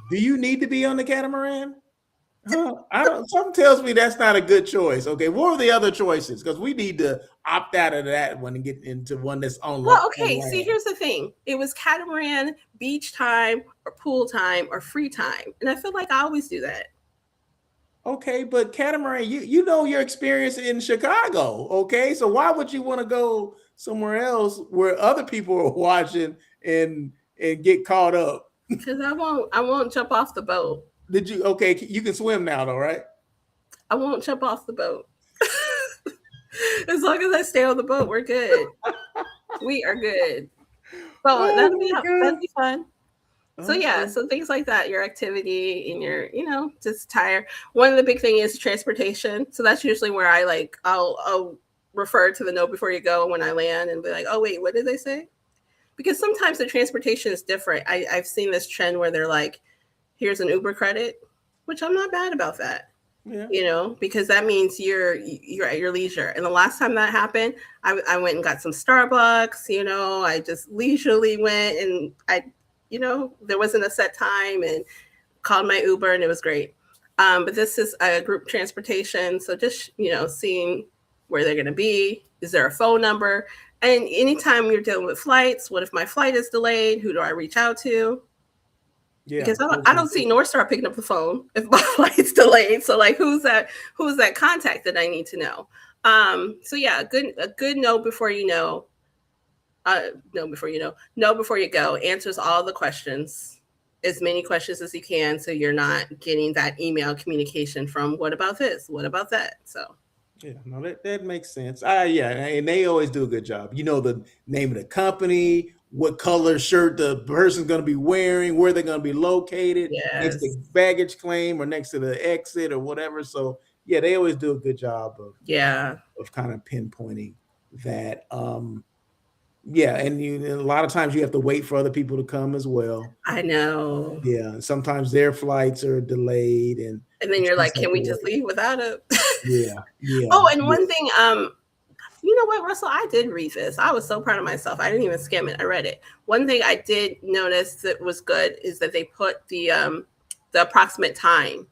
Do you need to be on the catamaran? Something tells me that's not a good choice. Okay, what are the other choices? Because we need to opt out of that one and get into one that's on. Well, okay. See, here's the thing: it was catamaran, beach time, or pool time, or free time, and I feel like I always do that. Okay, but catamaran, you know your experience in Chicago. Okay, so why would you want to go somewhere else where other people are watching and get caught up? Because I won't jump off the boat. Did you? Okay, you can swim now, though, right? I won't jump off the boat. As long as I stay on the boat, we're good. We are good. So that'll be fun. So yeah, so things like that, your activity and your, just tire. One of the big thing is transportation. So that's usually where I'll refer to the know before you go when I land and be like, oh wait, what did they say? Because sometimes the transportation is different. I've seen this trend where they're like, here's an Uber credit, which I'm not bad about that. Yeah. Because that means you're at your leisure. And the last time that happened, I went and got some Starbucks, I just leisurely went and there wasn't a set time and called my Uber and it was great. But this is a group transportation. So just, seeing where they're going to be. Is there a phone number? And anytime you're dealing with flights, what if my flight is delayed? Who do I reach out to? Yeah, because I don't see North Star picking up the phone if my flight's delayed. So like, who's that contact that I need to know? So yeah, a good know before you know. Know before you go answers all the questions, as many questions as you can, so you're not getting that email communication from what about this, what about that. So yeah, no, that makes sense. Yeah, and they always do a good job. The name of the company, what color shirt the person's going to be wearing, where they're going to be located, next to the baggage claim or next to the exit or whatever. So yeah, they always do a good job of kind of pinpointing that. Yeah, and a lot of times you have to wait for other people to come as well. I know. Yeah, sometimes their flights are delayed, and then you're like, can we just leave without it? Yeah. Oh, and one thing, you know what, Russell? I did read this. I was so proud of myself. I didn't even skim it. I read it. One thing I did notice that was good is that they put the approximate time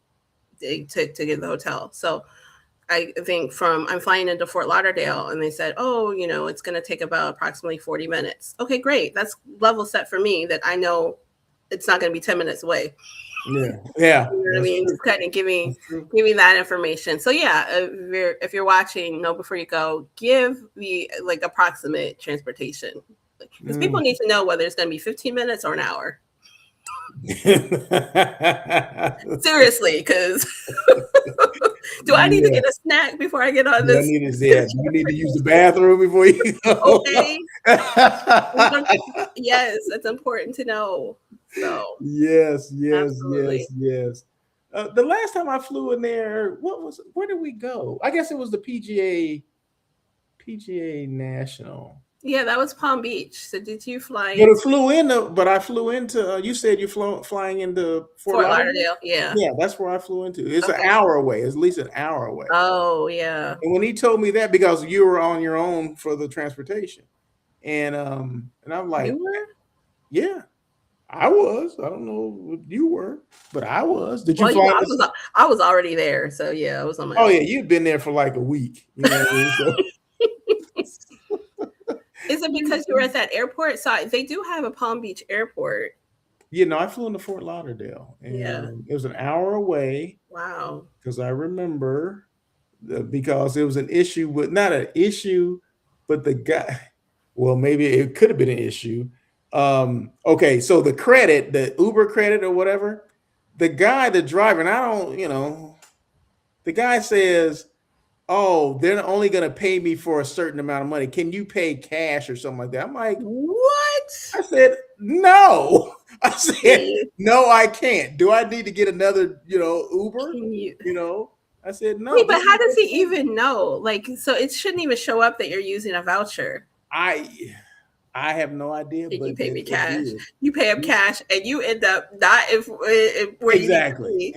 to get to the hotel. So I think I'm flying into Fort Lauderdale and they said, oh, it's going to take about approximately 40 minutes. Okay, great. That's level set for me that I know it's not going to be 10 minutes away. Yeah. You know what I mean? Just kind of giving that information. So yeah, if you're watching, know before you go, give the approximate transportation. Because people need to know whether it's going to be 15 minutes or an hour. Seriously, because Do I need to get a snack before I get on Do this? you need to use the bathroom before you go? Okay. Yes, it's important to know. So yes. absolutely. The last time I flew in there, where did we go? I guess it was the PGA National. Yeah, that was Palm Beach. So did you fly But I flew into. You said you flying into Fort Lauderdale? Yeah. Yeah, that's where I flew into. It's Okay. an hour away. It's at least an hour away. Oh yeah. And when he told me that, because you were on your own for the transportation, and I'm like, You were? yeah, I was. I don't know what you were, but I was. Did you Well, fly? I was already there, so yeah, I was on my. Oh own. yeah, you'd been there for like a week. You know what I mean? So, is it because you were at that airport? So they do have a Palm Beach airport. I flew into Fort Lauderdale, and Yeah. it was an hour away. Wow. Because I remember, because it was an issue with not an issue, but the guy. Well, maybe it could have been an issue. Okay, so the Uber credit or whatever, the driver, and I don't, the guy says, oh, they're only going to pay me for a certain amount of money. Can you pay cash or something like that? I'm like, what? I said, no. I said, no, I can't. Do I need to get another, Uber? I said, no. Wait, but how does he even know? Like, so it shouldn't even show up that you're using a voucher. I have no idea. But you pay me cash. You pay him cash, and you end up not where exactly.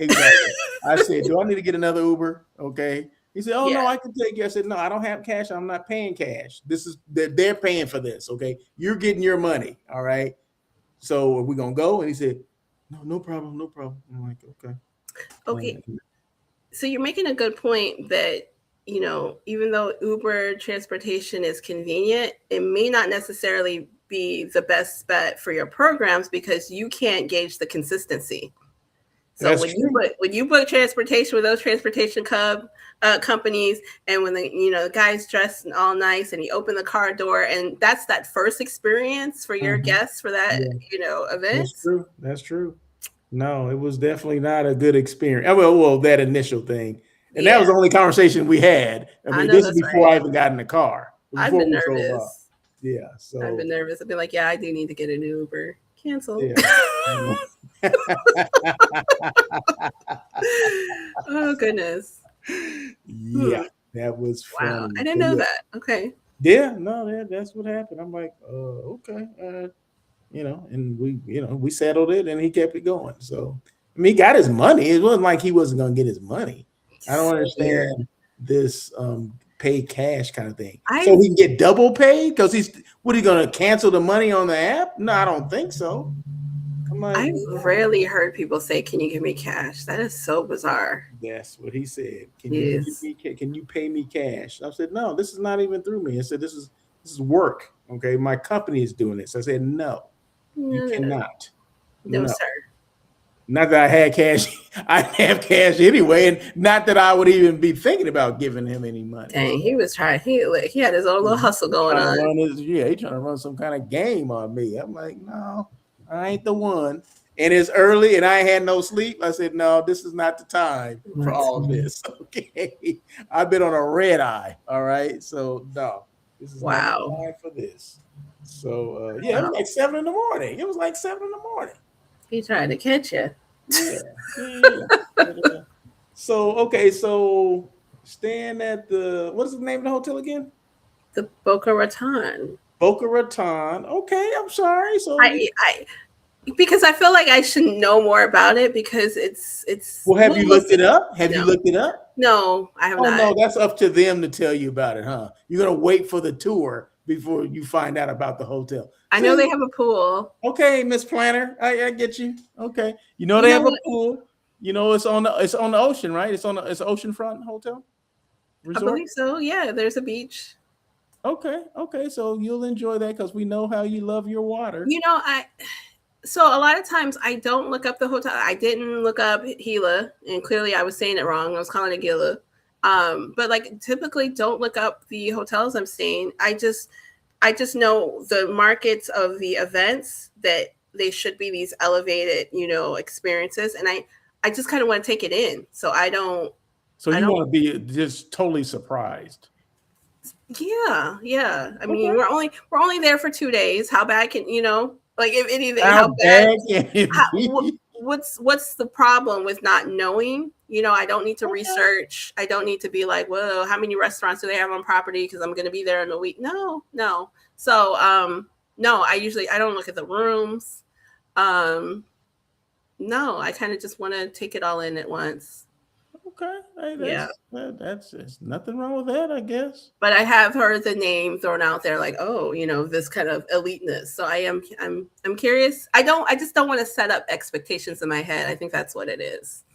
I said, do I need to get another Uber? Okay. He said, oh no, I can take you. I said, no, I don't have cash. I'm not paying cash. They're paying for this. Okay, you're getting your money. All right. So are we gonna go? And he said, no problem. I'm like, okay. Okay. So you're making a good point that, even though Uber transportation is convenient, it may not necessarily be the best bet for your programs because you can't gauge the consistency. So when you book transportation with those transportation companies, and when the guy's dressed all nice and he opened the car door, and that's that first experience for your guests for that event. That's true. No, it was definitely not a good experience. Well, that initial thing. And that was the only conversation we had. I mean, this is before I even got in the car. I've been nervous. Yeah. So I've been nervous. I've been like, yeah, I do need to get an Uber. Cancel. Yeah. Oh, goodness. Yeah. That was fun. Wow. I didn't know that. Okay. Yeah. No, that's what happened. I'm like, okay. And we settled it and he kept it going. So, I mean, he got his money. It wasn't like he wasn't going to get his money. I don't understand this pay cash kind of thing. So he can get double paid because he's going to cancel the money on the app? No, I don't think so. I've rarely heard people say, "Can you give me cash?" That is so bizarre. That's what he said. Can you pay me cash? I said, no, this is not even through me. I said, this is work. Okay, my company is doing this. I said, no, you cannot. No, sir. Not that I had cash. I have cash anyway, and not that I would even be thinking about giving him any money. Dang, he was trying. He had his own little hustle going on. He trying to run some kind of game on me. I'm like, no, I ain't the one. And it's early, and I had no sleep. I said, no, this is not the time for all this. Okay, I've been on a red eye. All right, so no, this is not the time for this. So it was like 7 in the morning. It was like 7 in the morning. He tried to catch you. Yeah. So staying at what is the name of the hotel again? The Boca Raton. Boca Raton. Okay, I'm sorry. So because I feel like I should know more about it because it's. Well, have you looked it up? You looked it up? No, I have not. No, that's up to them to tell you about it, huh? You're gonna wait for the tour before you find out about the hotel. I know they have a pool. Okay, Miss Planner, I get you. Okay, they have a pool. It's on the ocean, right? It's oceanfront hotel. Resort? I believe so. Yeah, there's a beach. Okay. So you'll enjoy that because we know how you love your water. So a lot of times I don't look up the hotel. I didn't look up Gila, and clearly I was saying it wrong. I was calling it Gila. But typically don't look up the hotels I'm staying. I just know the markets of the events that they should be these elevated, experiences. And I just kind of want to take it in. So I don't So I you don't. want to be just totally surprised. Yeah, yeah. I mean, Okay. we're only there for 2 days. How bad can like if anything? How How bad? bad can it be? What's the problem with not knowing? I don't need to Okay. research. I don't need to be like, whoa, how many restaurants do they have on property? Because I'm going to be there in a week. No, no. So, no, I don't look at the rooms. No, I kind of just want to take it all in at once. Okay. Hey, Yeah. that's there's nothing wrong with that, I guess. But I have heard the name thrown out there, like, oh, this kind of eliteness. So I'm curious. I just don't want to set up expectations in my head. I think that's what it is.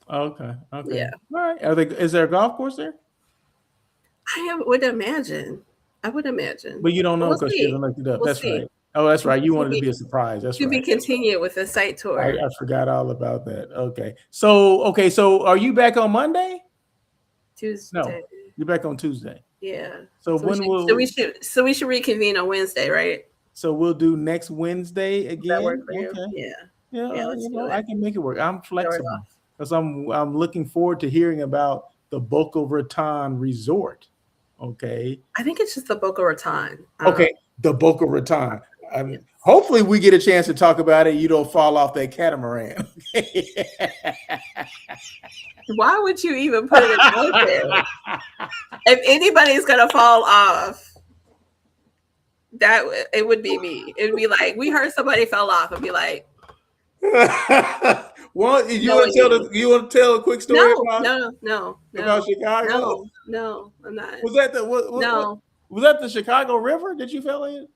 Okay. Okay. Yeah. All right. Is there a golf course there? Would imagine. I would imagine. But you don't know We'll because you see. haven't looked it up. We'll That's see. right. Oh, that's right. You wanted to be be a surprise. That's to be right. continued with the site tour. I forgot all about that. Okay. So are you back on Monday? Tuesday. No, you're back on Tuesday. Yeah. So we should reconvene on Wednesday, right? So we'll do next Wednesday again. Does that work for you? Okay. Yeah. Yeah, Yeah, let's do it. I can make it work. I'm Start flexible off. because I'm looking forward to hearing about the Boca Raton Resort. Okay. I think it's just the Boca Raton. Okay, the Boca Raton. Hopefully, we get a chance to talk about it. You don't fall off that catamaran. Why would you even put it out there? If anybody's gonna fall off, it would be me. It would be like, we heard somebody fell off. I'd be like, well, you want to tell a quick story no, about Chicago? No, I'm not. Was that the was that the Chicago River that you fell in?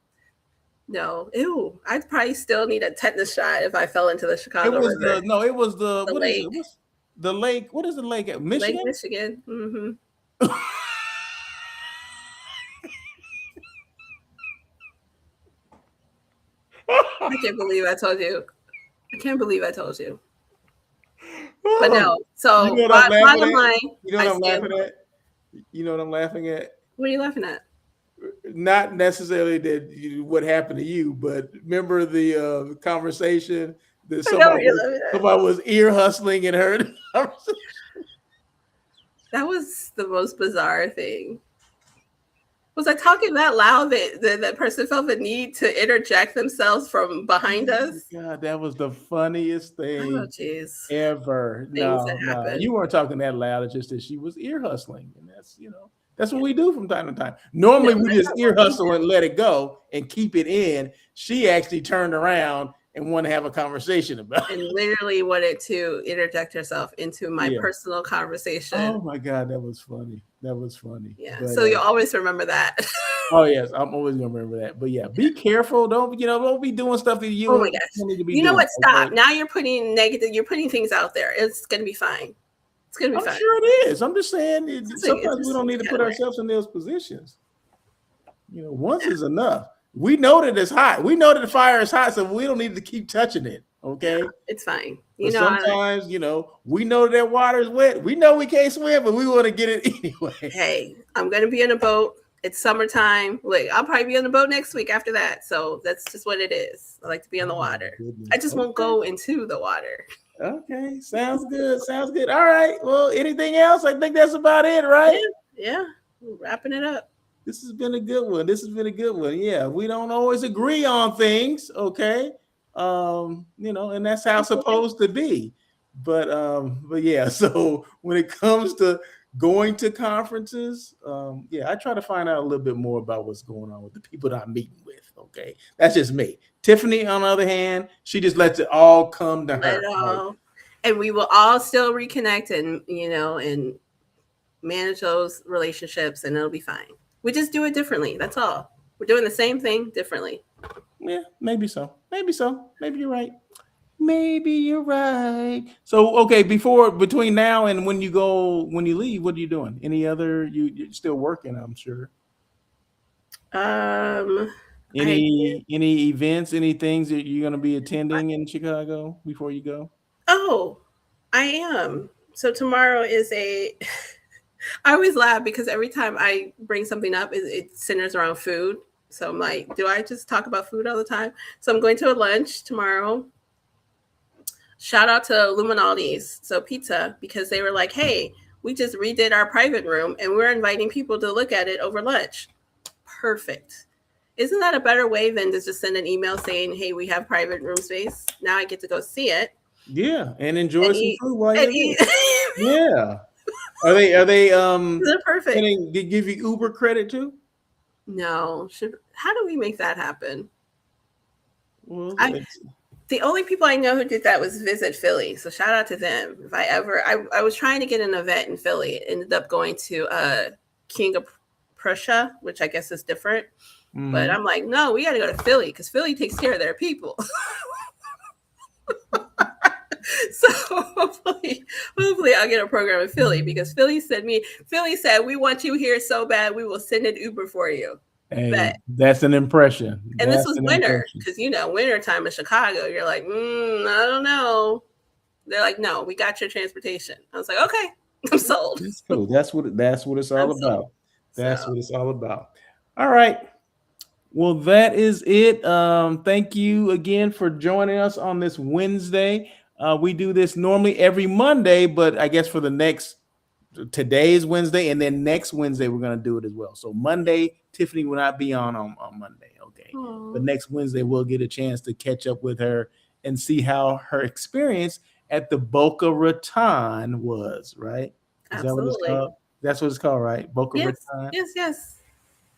No, ew! I'd probably still need a tetanus shot if I fell into the Chicago River. It was the what lake. Is it? The lake. What is the lake at? Michigan. Lake Michigan. Mm-hmm. I can't believe I told you. I can't believe I told you. But no. So bottom line, you know what I'm laughing at? You know what I'm laughing at? What are you laughing at? Not necessarily what happened to you, but remember the conversation that somebody was ear hustling and heard. That was the most bizarre thing. Was I talking that loud that person felt the need to interject themselves from behind us? God, that was the funniest thing ever. No, you weren't talking that loud. It's just that she was ear hustling, and that's what we do from time to time. Normally, we just ear hustle and let it go and keep it in. She actually turned around and wanted to have a conversation about it. And literally wanted to interject herself into my personal conversation. Oh my God, that was funny. That was funny. Yeah. But, so you'll always remember that. Oh yes, I'm always gonna remember that. But yeah, be careful. Don't be doing stuff that you. Oh my gosh. You know what? Stop. Okay? Now you're putting things out there. It's gonna be fine. It's gonna be fine. I'm sure it is. I'm just saying sometimes we don't need to put ourselves in those positions. Once is enough. We know that it's hot. We know that the fire is hot, so we don't need to keep touching it. Okay, yeah, it's fine. Sometimes, we know that water is wet. We know we can't swim, but we want to get it anyway. Hey, I'm gonna be in a boat. It's summertime. I'll probably be on the boat next week after that. So that's just what it is. I like to be on the water. I just won't go into the water. Okay, sounds good. Sounds good. All right. Well, anything else? I think that's about it, right? Yeah. We're wrapping it up. This has been a good one. Yeah, we don't always agree on things, okay? And that's how it's supposed to be. But yeah, so when it comes to going to conferences, I try to find out a little bit more about what's going on with the people that I'm meeting with. Okay, that's just me. Tiffany, on the other hand, she just lets it all come to her. And we will all still reconnect and manage those relationships, and it'll be fine. We just do it differently. That's all. We're doing the same thing differently. Yeah, maybe so. Maybe you're right. So, okay, between now and when you leave, what are you doing? You're still working, I'm sure. Any events, any things that you're going to be attending in Chicago before you go? Oh, I am. So tomorrow is I always laugh because every time I bring something up, it centers around food. So I'm like, do I just talk about food all the time? So I'm going to a lunch tomorrow. Shout out to Luminaldi's, so pizza, because they were like, hey, We just redid our private room and we're inviting people to look at it over lunch. Perfect. Isn't that a better way than to just send an email saying, hey, we have private room space? Now I get to go see it. Yeah, and enjoy And some eat. food while And you're eat. there. Yeah. Are they They're perfect. can they give you Uber credit too? No. How do we make that happen? Well, The only people I know who did that was Visit Philly. So shout out to them. If I was trying to get an event in Philly, it ended up going to King of Prussia, which I guess is different. But I'm like, no, we got to go to Philly because Philly takes care of their people. So hopefully I'll get a program in Philly because Philly said, we want you here so bad, we will send an Uber for you. Hey, that's an impression. And this was winter because, winter time in Chicago, you're like, I don't know. They're like, no, we got your transportation. I was like, okay, I'm sold. That's cool. That's what it's all about. That's what it's all about. All right. Well, that is it. Thank you again for joining us on this Wednesday. We do this normally every Monday, but I guess for today is Wednesday, and then next Wednesday we're going to do it as well. So Monday, Tiffany will not be on Monday, okay? Aww. But next Wednesday we'll get a chance to catch up with her and see how her experience at the Boca Raton was, right? Is Absolutely. that what it's called? That's what it's called, right? Boca Raton? Yes.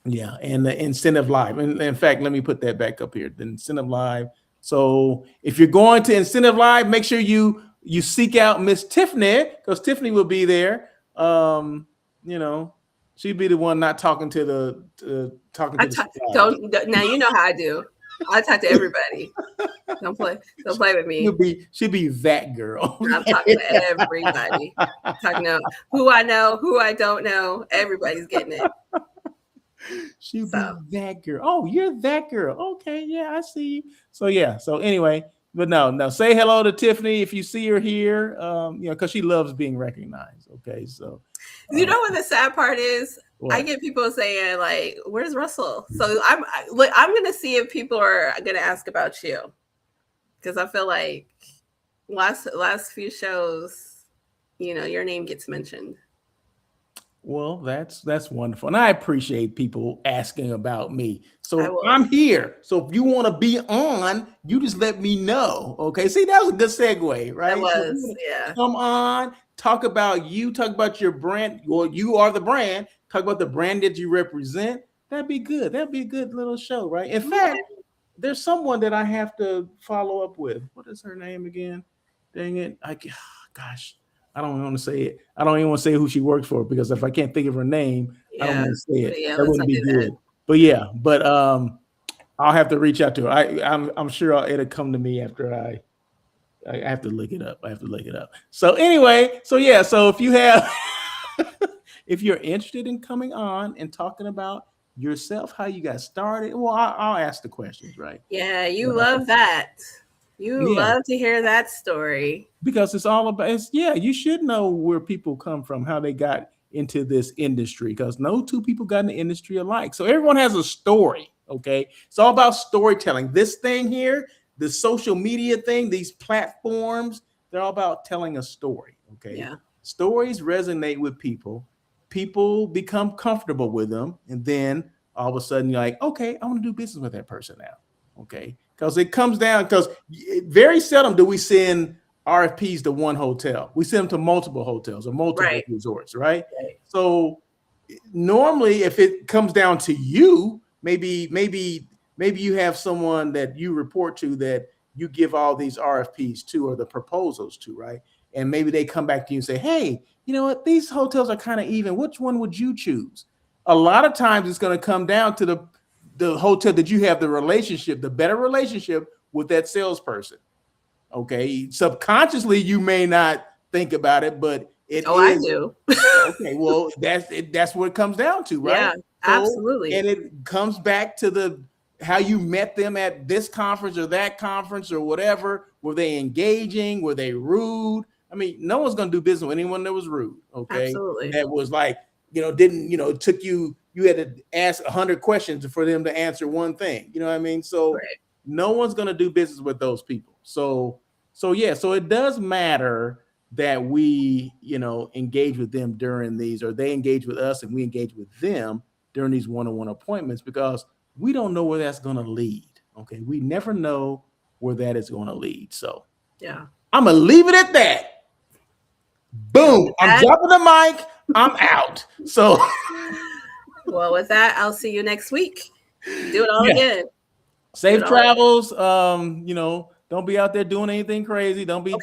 Yeah, and the Incentive Live. And in fact, let me put that back up here, the Incentive Live. So if you're going to Incentive Live, make sure you seek out Miss Tiffany, because Tiffany will be there. She'd be the one not talking to the now you know how I do. I talk to everybody. Don't play with me. She'll be that girl. I'm talking to everybody. Talking to who I know, who I don't know. Everybody's getting it. She'll be that girl. Oh, you're that girl. Okay, yeah, I see you. So yeah. So anyway, but no. Say hello to Tiffany if you see her here. Because she loves being recognized. Okay, so you know what the sad part is? What? I get people saying like, "Where's Russell?" So I'm gonna see if people are gonna ask about you, because I feel like last few shows, your name gets mentioned. Well, that's wonderful, and I appreciate people asking about me. So I'm here. So if you want to be on, you just let me know. Okay. See, that was a good segue, right? That was, yeah. Come on, talk about you. Talk about your brand. Well, you are the brand. Talk about the brand that you represent. That'd be good. That'd be a good little show, right? In fact, there's someone that I have to follow up with. What is her name again? Dang it! Gosh. I don't want to say it. I don't even want to say who she works for, because if I can't think of her name, I don't want to say it. Yeah, that wouldn't be good. But I'll have to reach out to her. I'm sure it'll come to me after I have to look it up. So anyway, so if you have, if you're interested in coming on and talking about yourself, how you got started, well, I'll ask the questions, right? Yeah, you love that. You love to hear that story. Because it's all about, you should know where people come from, how they got into this industry, because no two people got in the industry alike. So everyone has a story, okay? It's all about storytelling. This thing here, the social media thing, these platforms, they're all about telling a story, okay? Yeah. Stories resonate with people. People become comfortable with them, and then all of a sudden you're like, okay, I want to do business with that person now, okay? Because it comes down, because very seldom do we send RFPs to one hotel. We send them to multiple hotels or multiple resorts, right? So normally, if it comes down to you, maybe you have someone that you report to that you give all these RFPs to, or the proposals to, right? And maybe they come back to you and say, hey, you know what? These hotels are kind of even. Which one would you choose? A lot of times it's going to come down to the hotel that you have the better relationship with that salesperson. Okay. Subconsciously, you may not think about it, but it is. I do. Okay. Well, that's what it comes down to, right? Yeah, absolutely. And it comes back to how you met them at this conference or that conference or whatever. Were they engaging? Were they rude? I mean, no one's going to do business with anyone that was rude. Okay. Absolutely. That was like, it took you had to ask 100 questions for them to answer one thing. You know what I mean? So no one's going to do business with those people. So it does matter that we, engage with them during these, or they engage with us and we engage with them during these one-on-one appointments, because we don't know where that's going to lead. Okay. We never know where that is going to lead. So yeah, I'm going to leave it at that. Boom. I'm dropping the mic. I'm out. So, well, with that, I'll see you next week. Do it all again. Safe travels. Don't be out there doing anything crazy. Don't be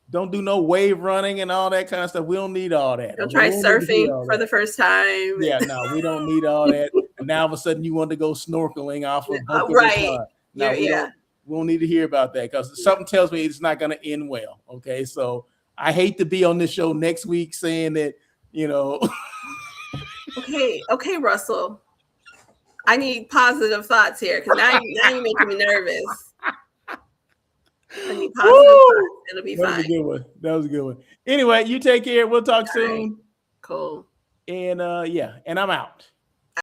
don't do no wave running and all that kind of stuff. We don't need all that. Don't try surfing for the first time. Yeah, no, we don't need all that. And now all of a sudden you want to go snorkeling off of right. No, we don't need to hear about that, because something tells me it's not going to end well. Okay, so I hate to be on this show next week saying that, Okay, Russell. I need positive thoughts here, because now you're making me nervous. I need positive thoughts. It'll be fine. That was a good one. Anyway, you take care. We'll talk soon. Cool. And and I'm out.